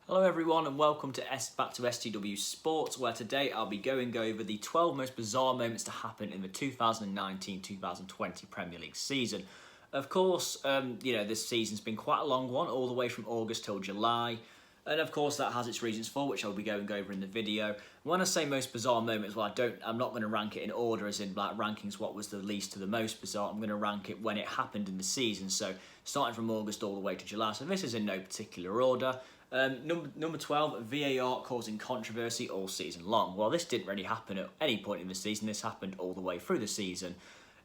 Hello everyone and welcome to back to STW Sports, where today I'll be going over the 12 most bizarre moments to happen in the 2019-2020 Premier League season. Of course, this season's been quite a long one, all the way from August till July. And of course that has its reasons for, which I'll be going over in the video. When I say most bizarre moments, well I'm not going to rank it in order as in like rankings what was the least to the most bizarre. I'm going to rank it when it happened in the season, so starting from August all the way to July. So this is in no particular order. Number 12, VAR causing controversy all season long. Well, this didn't really happen at any point in the season. This happened all the way through the season.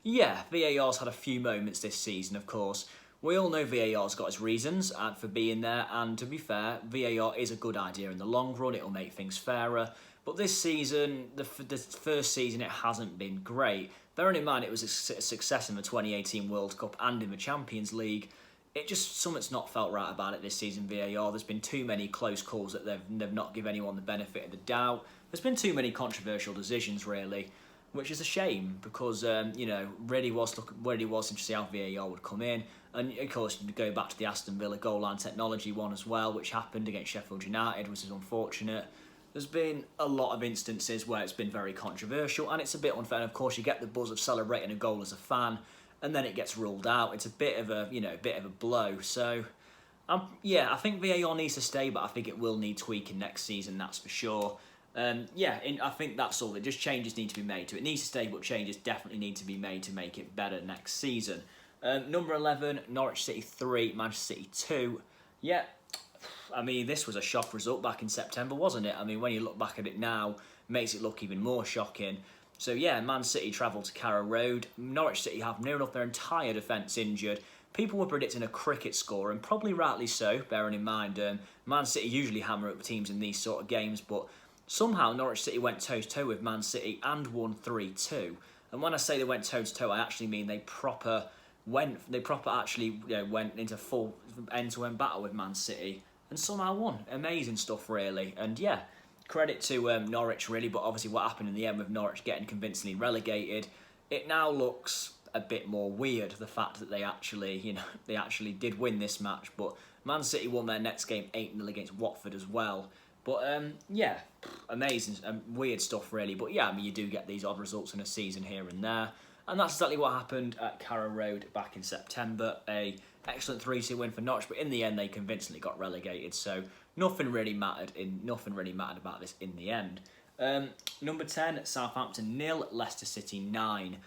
Yeah, VAR's had a few moments this season, of course. We all know VAR's got its reasons for being there, and to be fair, VAR is a good idea in the long run. It'll make things fairer. But this season, the first season, it hasn't been great. Bearing in mind it was a success in the 2018 World Cup and in the Champions League. Something's not felt right about it this season, VAR. There's been too many close calls that they've not given anyone the benefit of the doubt. There's been too many controversial decisions, really, which is a shame because, really was interested to see how VAR would come in. And, of course, you go back to the Aston Villa goal line technology one as well, which happened against Sheffield United, which is unfortunate. There's been a lot of instances where it's been very controversial, and it's a bit unfair. And, of course, you get the buzz of celebrating a goal as a fan, and then it gets ruled out. It's a bit of a blow. So, I think VAR needs to stay, but I think it will need tweaking next season. That's for sure. I think that's all. Just changes need to be made to it. It needs to stay, but changes definitely need to be made to make it better next season. Number 11, Norwich City 3, Manchester City 2. Yeah, I mean, this was a shock result back in September, wasn't it? I mean, when you look back at it now, it makes it look even more shocking. So yeah, Man City travel to Carrow Road. Norwich City have near enough their entire defence injured. People were predicting a cricket score, and probably rightly so, bearing in mind Man City usually hammer up teams in these sort of games, but somehow Norwich City went toe-to-toe with Man City and won 3-2. And when I say they went toe-to-toe, I actually mean they went into full end-to-end battle with Man City and somehow won. Amazing stuff, really. And yeah, credit to Norwich, really, but obviously what happened in the end with Norwich getting convincingly relegated, it now looks a bit more weird, the fact that they actually did win this match. But Man City won their next game 8-0 against Watford as well. But amazing, weird stuff, really. But yeah, I mean, you do get these odd results in a season here and there. And that's exactly what happened at Carrow Road back in September. A excellent 3-2 win for Norwich, but in the end they convincingly got relegated. So nothing really mattered about this in the end. Number 10, Southampton 0, Leicester City 9.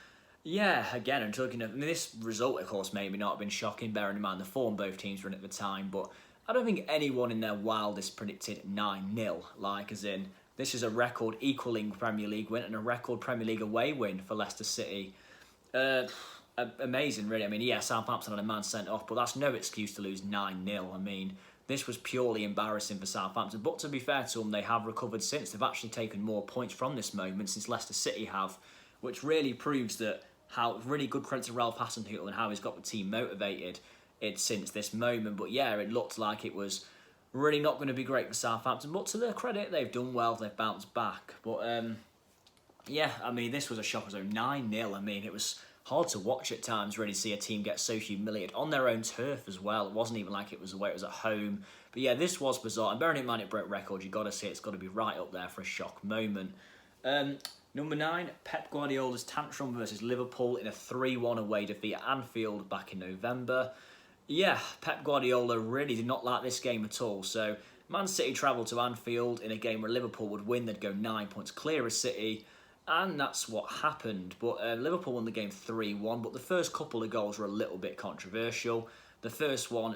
Yeah, again, this result, of course, maybe not have been shocking, bearing in mind the form both teams were in at the time, but I don't think anyone in their wildest predicted 9-0. Like, as in, this is a record equalling Premier League win and a record Premier League away win for Leicester City. Amazing, really. I mean, yeah, Southampton had a man sent off, but that's no excuse to lose 9-0. I mean, this was purely embarrassing for Southampton. But to be fair to them, they have recovered since. They've actually taken more points from this moment since Leicester City have, which really proves that how really good credit to Ralph Hasenhüttl and how he's got the team motivated since this moment. But yeah, it looked like it was really not going to be great for Southampton. But to their credit, they've done well. They've bounced back. But yeah, I mean, this was a shocker. So 9-0. I mean, it was hard to watch at times, really, see a team get so humiliated on their own turf as well. It wasn't even like it was away, it was at home. But yeah, this was bizarre. And bearing in mind it broke records, you've got to say it's got to be right up there for a shock moment. Number 9, Pep Guardiola's tantrum versus Liverpool in a 3-1 away defeat at Anfield back in November. Yeah, Pep Guardiola really did not like this game at all. So Man City travelled to Anfield in a game where Liverpool would win. They'd go 9 points clear of City. And that's what happened. But Liverpool won the game 3-1. But the first couple of goals were a little bit controversial. The first one,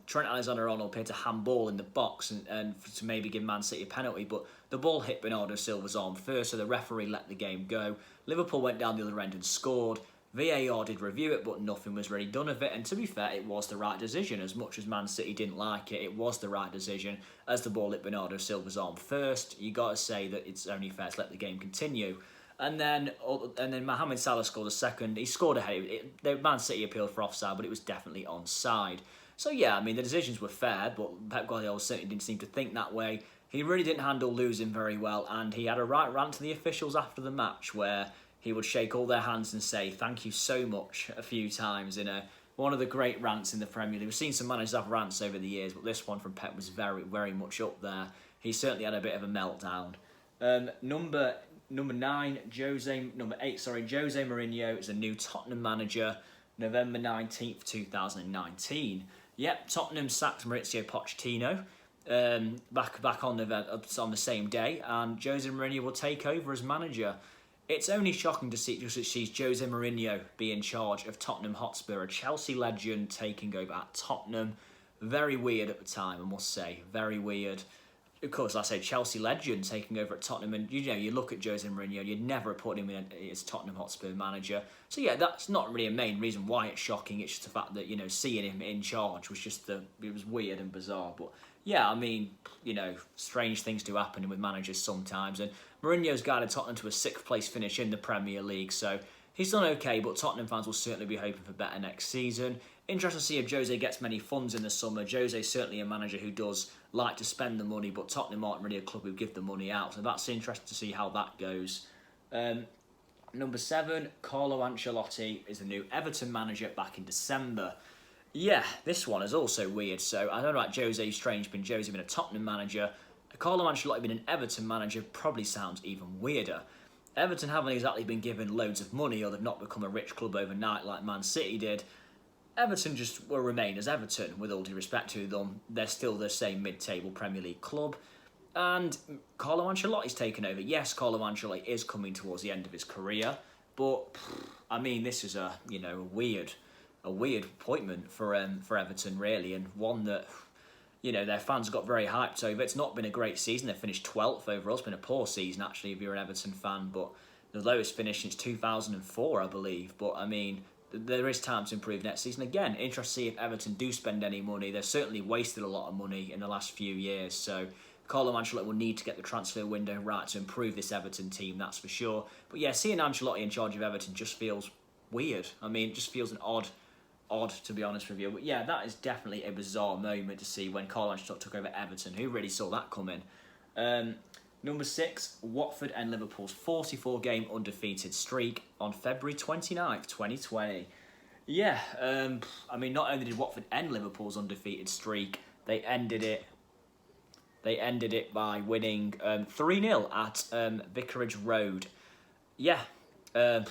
Trent Alexander-Arnold appeared to handball in the box and to maybe give Man City a penalty, but the ball hit Bernardo Silva's arm first, so the referee let the game go. Liverpool went down the other end and scored. VAR did review it, but nothing was really done of it. And to be fair, it was the right decision. As much as Man City didn't like it, it was the right decision. As the ball hit Bernardo Silva's arm first, you got to say that it's only fair to let the game continue. And then Mohamed Salah scored a second. He scored ahead. Man City appealed for offside, but it was definitely onside. So yeah, I mean, the decisions were fair, but Pep Guardiola certainly didn't seem to think that way. He really didn't handle losing very well, and he had a right rant to the officials after the match where he would shake all their hands and say thank you so much a few times in a one of the great rants in the Premier League. We've seen some managers have rants over the years, but this one from Pep was very, very much up there. He certainly had a bit of a meltdown. Number 8, Jose Mourinho is the new Tottenham manager, November 19th, 2019. Yep, Tottenham sacked Maurizio Pochettino back on the same day, and Jose Mourinho will take over as manager. It's only shocking to see Jose Mourinho be in charge of Tottenham Hotspur, a Chelsea legend taking over at Tottenham. Very weird at the time, I must say. Very weird. Of course, I say Chelsea legend taking over at Tottenham, and you look at Jose Mourinho, you'd never put him in as Tottenham Hotspur manager. So yeah, that's not really a main reason why it's shocking. It's just the fact that seeing him in charge was it was weird and bizarre. But yeah, I mean, strange things do happen with managers sometimes, and Mourinho's guided Tottenham to a 6th place finish in the Premier League, so he's done okay. But Tottenham fans will certainly be hoping for better next season. Interesting to see if Jose gets many funds in the summer. Jose's certainly a manager who does like to spend the money, but Tottenham aren't really a club who give the money out. So that's interesting to see how that goes. Number 7, Carlo Ancelotti is the new Everton manager back in December. Yeah, this one is also weird. So I don't know about Jose Strange being Jose being a Tottenham manager. Carlo Ancelotti being an Everton manager probably sounds even weirder. Everton haven't exactly been given loads of money, or they've not become a rich club overnight like Man City did. Everton just will remain as Everton, with all due respect to them. They're still the same mid-table Premier League club. And Carlo Ancelotti's taken over. Yes, Carlo Ancelotti is coming towards the end of his career, but I mean, this is a weird appointment for Everton, really, and one that their fans got very hyped over. It's not been a great season. They finished 12th overall. It's been a poor season, actually, if you're an Everton fan, but the lowest finish since 2004, I believe. But I mean, there is time to improve next season. Again, interesting to see if Everton do spend any money. They've certainly wasted a lot of money in the last few years, so Carlo Ancelotti will need to get the transfer window right to improve this Everton team, that's for sure. But yeah, seeing Ancelotti in charge of Everton just feels weird. I mean, it just feels an odd, to be honest with you. But yeah, that is definitely a bizarre moment to see when Carlo Ancelotti took over Everton. Who really saw that coming? Number 6, Watford and Liverpool's 44-game undefeated streak on February 29th, 2020. Yeah, I mean, not only did Watford end Liverpool's undefeated streak, they ended it by winning 3-0 at Vicarage Road. Yeah, for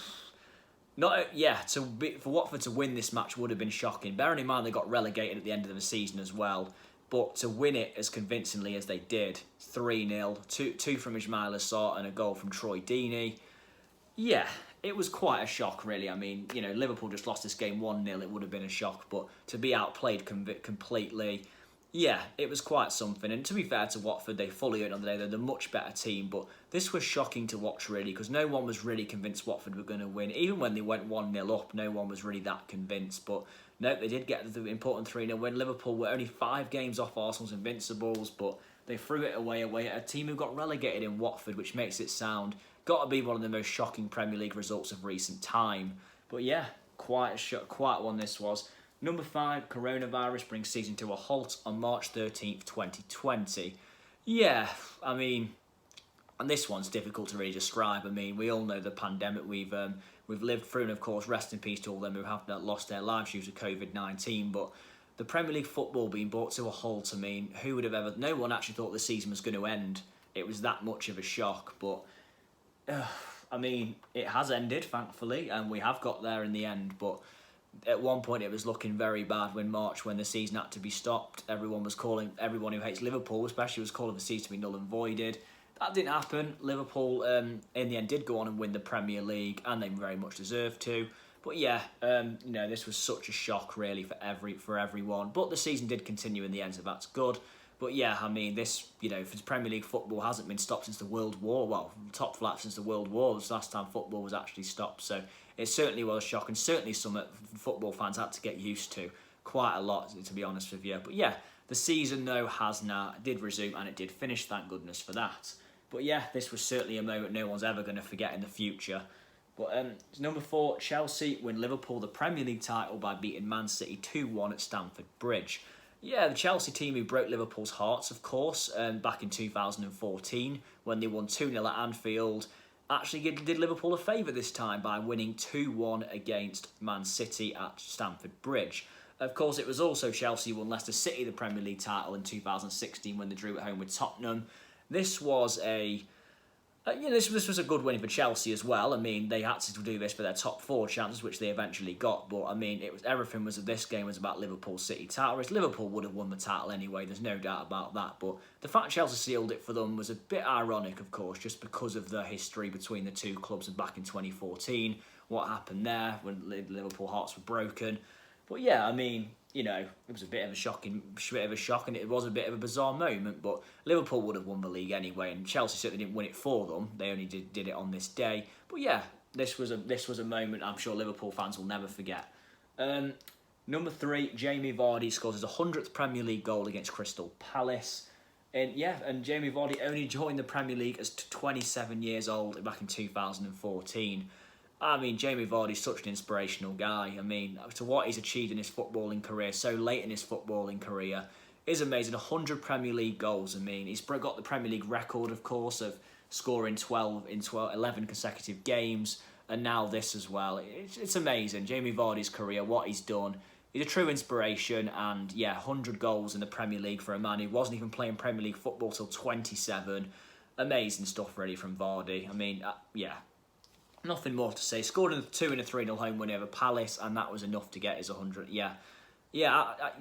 Watford to win this match would have been shocking. Bearing in mind they got relegated at the end of the season as well. But to win it as convincingly as they did, 3-0, two from Ismail Assar and a goal from Troy Deeney. Yeah, it was quite a shock, really. I mean, Liverpool just lost this game 1-0. It would have been a shock. But to be outplayed completely, yeah, it was quite something. And to be fair to Watford, they fully earned on the day. They're the much better team. But this was shocking to watch, really, because no one was really convinced Watford were going to win. Even when they went 1-0 up, no one was really that convinced. But no, they did get the important 3-0 win. Liverpool were only 5 games off Arsenal's Invincibles, but they threw it away at a team who got relegated in Watford, which makes it sound got to be one of the most shocking Premier League results of recent time. But yeah, quite one this was. Number 5, coronavirus brings season to a halt on March 13th, 2020. Yeah, I mean, and this one's difficult to really describe. I mean, we all know the pandemic we've lived through, and of course, rest in peace to all them who have lost their lives due to COVID-19. But the Premier League football being brought to a halt, I mean, who would have ever... No one actually thought the season was going to end. It was that much of a shock, but... I mean, it has ended, thankfully, and we have got there in the end, but at one point it was looking very bad when the season had to be stopped. Everyone who hates Liverpool especially was calling the season to be null and voided. That didn't happen. Liverpool, in the end, did go on and win the Premier League, and they very much deserved to. But yeah, this was such a shock, really, for everyone. But the season did continue in the end, so that's good. But yeah, I mean, this, for Premier League football hasn't been stopped since the World War. Well, top flat since the World War was the last time football was actually stopped. So it certainly was a shock, and certainly some football fans had to get used to quite a lot, to be honest with you. But yeah, the season, though, did resume, and it did finish, thank goodness for that. But yeah, this was certainly a moment no one's ever going to forget in the future. But number 4, Chelsea win Liverpool the Premier League title by beating Man City 2-1 at Stamford Bridge. Yeah, the Chelsea team who broke Liverpool's hearts, of course, back in 2014 when they won 2-0 at Anfield. actually did Liverpool a favour this time by winning 2-1 against Man City at Stamford Bridge. Of course, it was also Chelsea who won Leicester City the Premier League title in 2016 when they drew at home with Tottenham. This was this was a good win for Chelsea as well. I mean, they had to do this for their top 4 chances, which they eventually got. But I mean, everything was of this game was about Liverpool City title race. Liverpool would have won the title anyway. There's no doubt about that. But the fact Chelsea sealed it for them was a bit ironic, of course, just because of the history between the two clubs and back in 2014, what happened there when Liverpool hearts were broken. But yeah, I mean, you know, it was a bit of a shock, and it was a bit of a bizarre moment. But Liverpool would have won the league anyway, and Chelsea certainly didn't win it for them. They only did it on this day. But yeah, this was a moment I'm sure Liverpool fans will never forget. Number 3, Jamie Vardy scores his 100th Premier League goal against Crystal Palace. And Jamie Vardy only joined the Premier League as 27 years old back in 2014. I mean, Jamie Vardy's such an inspirational guy. I mean, to what he's achieved in his footballing career, so late in his footballing career, is amazing. 100 Premier League goals. I mean, he's got the Premier League record, of course, of scoring 11 consecutive games, and now this as well. It's amazing. Jamie Vardy's career, what he's done. He's a true inspiration, and yeah, 100 goals in the Premier League for a man who wasn't even playing Premier League football till 27. Amazing stuff, really, from Vardy. I mean, yeah. Nothing more to say. Scored in a 3-0 home win over Palace, and that was enough to get his 100.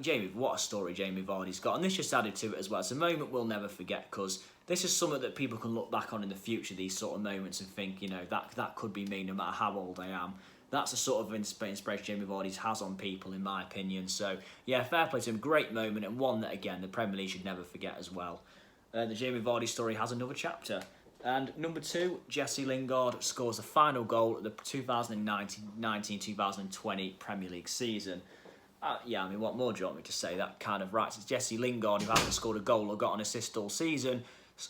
Jamie, what a story Jamie Vardy's got. And this just added to it as well. It's a moment we'll never forget, because this is something that people can look back on in the future, these sort of moments, and think, you know, that could be me no matter how old I am. That's the sort of inspiration Jamie Vardy has on people, in my opinion. So, yeah, fair play to him. Great moment, and one that, again, the Premier League should never forget as well. The Jamie Vardy story has another chapter. And number 2, Jesse Lingard scores the final goal of the 2019-2020 Premier League season. I mean, what more do you want me to say? That kind of writes. It's Jesse Lingard who hasn't scored a goal or got an assist all season.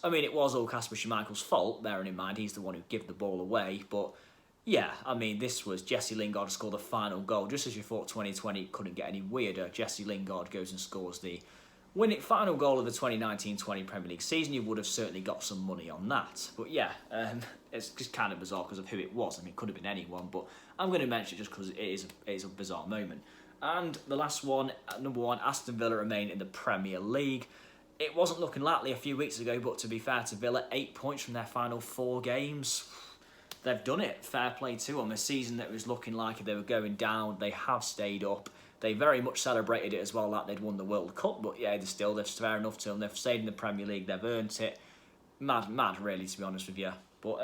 I mean, it was all Kasper Schmeichel's fault, bearing in mind he's the one who gave the ball away. But yeah, I mean, this was Jesse Lingard scored the final goal. Just as you thought 2020 couldn't get any weirder, Jesse Lingard goes and scores the final goal of the 2019-20 Premier League season. You would have certainly got some money on that. But yeah, it's just kind of bizarre because of who it was. I mean, it could have been anyone, but I'm going to mention it just because it is a bizarre moment. And the last one, number 1, Aston Villa remain in the Premier League. It wasn't looking likely a few weeks ago, but to be fair to Villa, 8 points from their final 4 games. They've done it. Fair play to them. A season that was looking like they were going down, they have stayed up. They very much celebrated it as well, that they'd won the World Cup. But yeah, they're fair enough to them. They've stayed in the Premier League. They've earned it. Mad, really, to be honest with you. But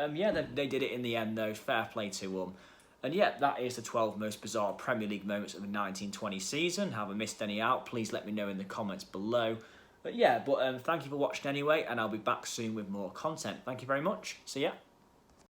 they did it in the end, though. Fair play to them. And yeah, that is the 12 most bizarre Premier League moments of the 1920 season. Have I missed any out? Please let me know in the comments below. But thank you for watching anyway, and I'll be back soon with more content. Thank you very much. See ya.